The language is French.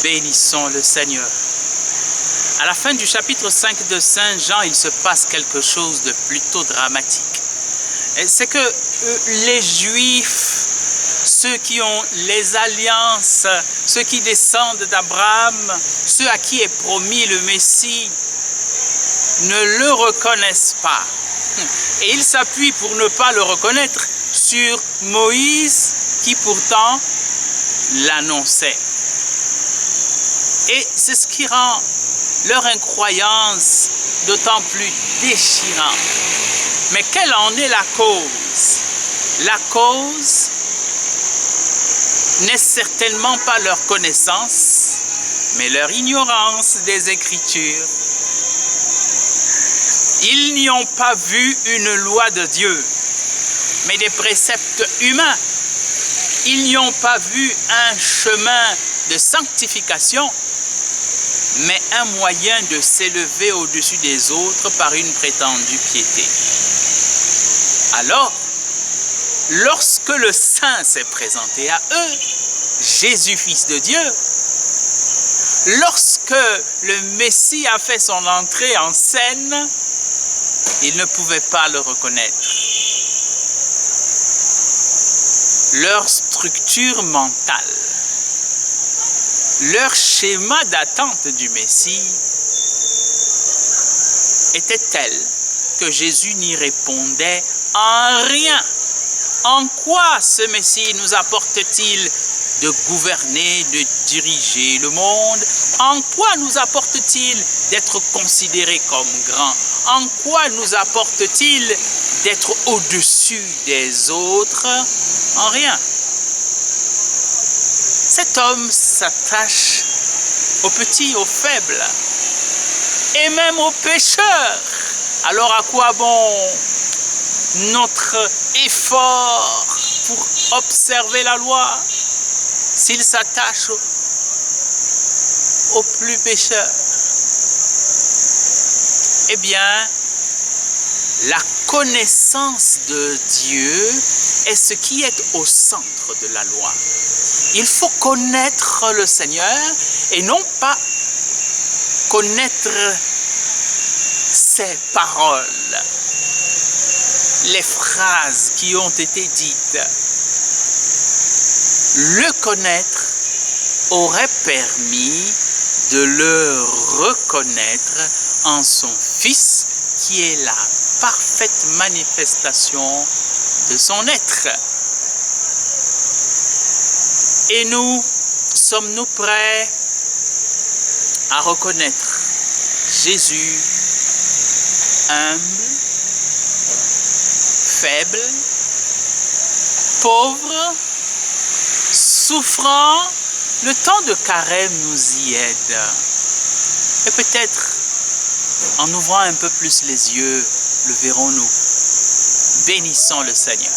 Bénissons le Seigneur. À la fin du chapitre 5 de Saint Jean, il se passe quelque chose de plutôt dramatique. C'est que les Juifs, ceux qui ont les alliances, ceux qui descendent d'Abraham, ceux à qui est promis le Messie, ne le reconnaissent pas. Et ils s'appuient pour ne pas le reconnaître sur Moïse qui pourtant l'annonçait. Et c'est ce qui rend leur incroyance d'autant plus déchirante. Mais quelle en est la cause? La cause n'est certainement pas leur connaissance, mais leur ignorance des Écritures. Ils n'y ont pas vu une loi de Dieu, mais des préceptes humains. Ils n'y ont pas vu un chemin de sanctification, mais un moyen de s'élever au-dessus des autres par une prétendue piété. Alors, lorsque le Saint s'est présenté à eux, Jésus, Fils de Dieu, lorsque le Messie a fait son entrée en scène, ils ne pouvaient pas le reconnaître. Leur structure mentale, leur schéma d'attente du Messie était tel que Jésus n'y répondait en rien. En quoi ce Messie nous apporte-t-il de gouverner, de diriger le monde? En quoi nous apporte-t-il d'être considéré comme grand? En quoi nous apporte-t-il d'être au-dessus des autres? En rien. Cet homme s'attache aux petits, aux faibles, et même aux pécheurs. Alors à quoi bon notre effort pour observer la loi s'il s'attache aux plus pécheurs? Eh bien, la connaissance de Dieu est ce qui est au centre de la loi. Il faut connaître le Seigneur et non pas connaître ses paroles, les phrases qui ont été dites. Le connaître aurait permis de le reconnaître en son Fils qui est la parfaite manifestation de son être. Et nous, sommes-nous prêts à reconnaître Jésus humble, faible, pauvre, souffrant? Le temps de carême nous y aide. Et peut-être, en ouvrant un peu plus les yeux, le verrons-nous. Bénissons le Seigneur.